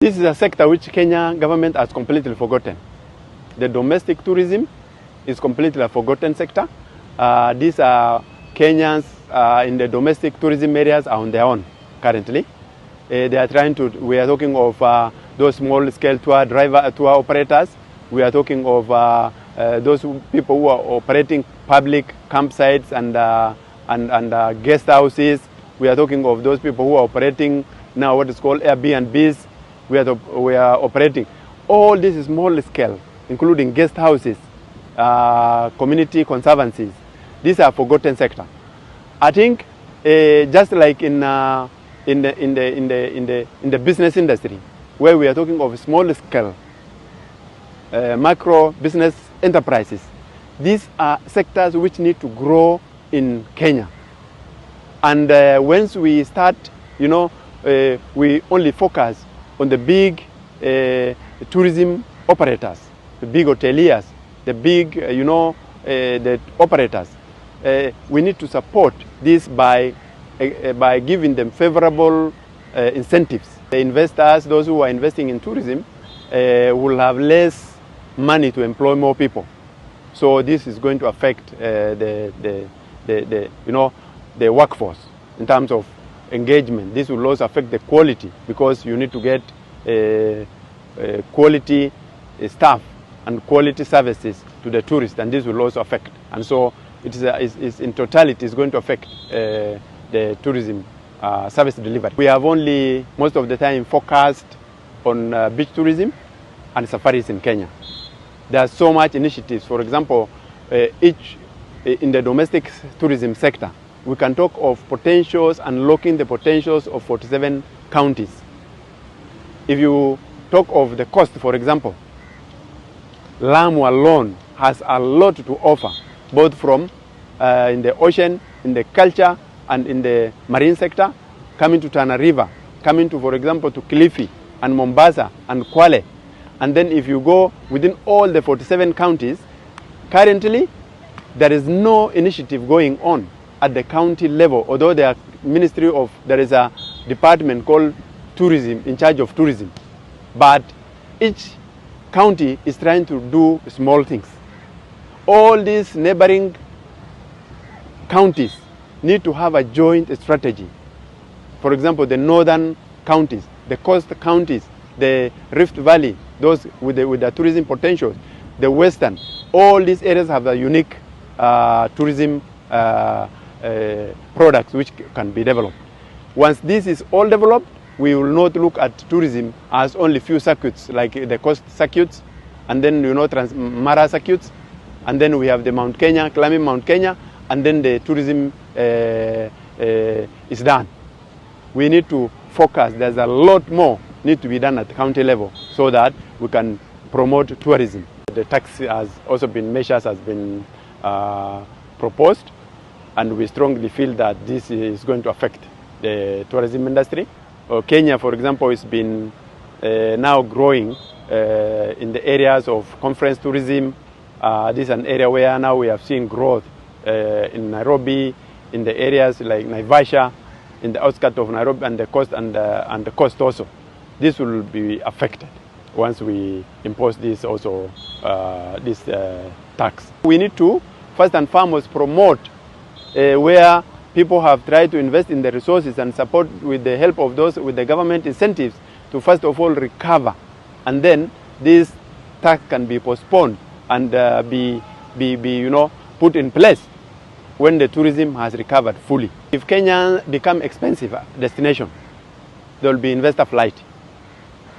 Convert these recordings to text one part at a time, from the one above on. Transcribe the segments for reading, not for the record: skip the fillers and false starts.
This is a sector which Kenya government has completely forgotten. The domestic tourism is completely a forgotten sector. These are Kenyans in the domestic tourism areas are on their own currently. They are trying to, we are talking of those small-scale tour operators. We are talking of those people who are operating public campsites and guest houses. We are talking of those people who are operating now what is called Airbnbs. We are operating. All this is small scale, including guest houses, community conservancies. These are forgotten sector. I think just like in the business industry, where we are talking of small scale micro business enterprises, these are sectors which need to grow in Kenya. And once we start, we only focus on the big tourism operators, the big hoteliers, the big, the operators. We need to support this by giving them favorable incentives. The investors, those who are investing in tourism, will have less money to employ more people. So this is going to affect the workforce in terms of engagement. This will also affect the quality, because you need to get quality staff and quality services to the tourists, and this will also affect. And so it is in totality is going to affect the tourism service delivery. We have only most of the time focused on beach tourism and safaris in Kenya. There are so much initiatives. For example, in the domestic tourism sector, we can talk of potentials, unlocking the potentials of 47 counties. If you talk of the coast, for example, Lamu alone has a lot to offer, both from in the ocean, in the culture, and in the marine sector, coming to Tana River, coming to, for example, to Kilifi and Mombasa and Kwale. And then if you go within all the 47 counties, currently there is no initiative going on at the county level, although there is a department called tourism, in charge of tourism. But each county is trying to do small things. All these neighboring counties need to have a joint strategy. For example, the northern counties, the coast counties, the Rift Valley, those with the tourism potential, the western, all these areas have a unique tourism products which can be developed. Once this is all developed, we will not look at tourism as only few circuits, like the coast circuits, and then Mara circuits, and then we have the Mount Kenya, climbing Mount Kenya, and then the tourism is done. We need to focus. There's a lot more need to be done at the county level so that we can promote tourism. The tax has also been, measures has been proposed, and we strongly feel that this is going to affect the tourism industry. Kenya, for example, has been now growing in the areas of conference tourism. This is an area where now we have seen growth in Nairobi, in the areas like Naivasha, in the outskirts of Nairobi, and the coast also. This will be affected once we impose this also this tax. We need to first and foremost promote where people have tried to invest in the resources and support with the help of those with the government incentives to first of all recover, and then this tax can be postponed and be put in place when the tourism has recovered fully. If Kenya become expensive destination, there will be investor flight.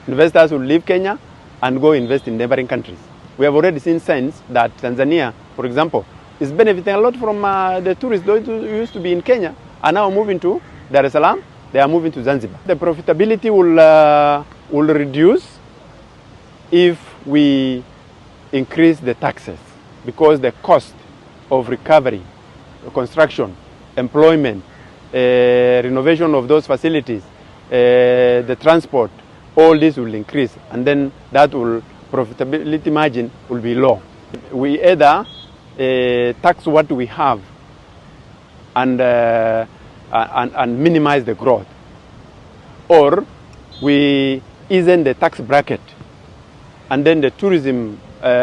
Investors will leave Kenya and go invest in neighboring countries. We have already seen signs that Tanzania, for example, is benefiting a lot from the tourists those who used to be in Kenya are now moving to Dar es Salaam. They are moving to Zanzibar. The profitability will reduce if we increase the taxes, because the cost of recovery, construction, employment, renovation of those facilities, the transport, all this will increase, and then that will profitability margin will be low. We either tax what we have and minimize the growth, or we easing the tax bracket, and then the tourism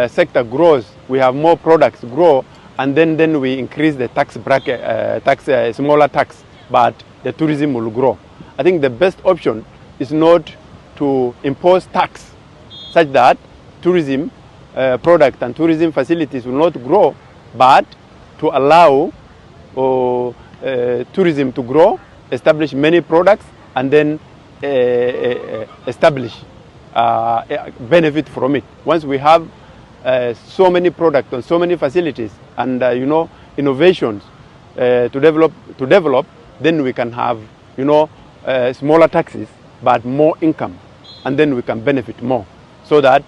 sector grows, we have more products grow, and then we increase the tax bracket, smaller tax, but the tourism will grow. I think the best option is not to impose tax such that tourism product and tourism facilities will not grow, but to allow tourism to grow, establish many products, and then establish benefit from it. Once we have so many products and so many facilities and innovations to develop, then we can have smaller taxes but more income, and then we can benefit more, so that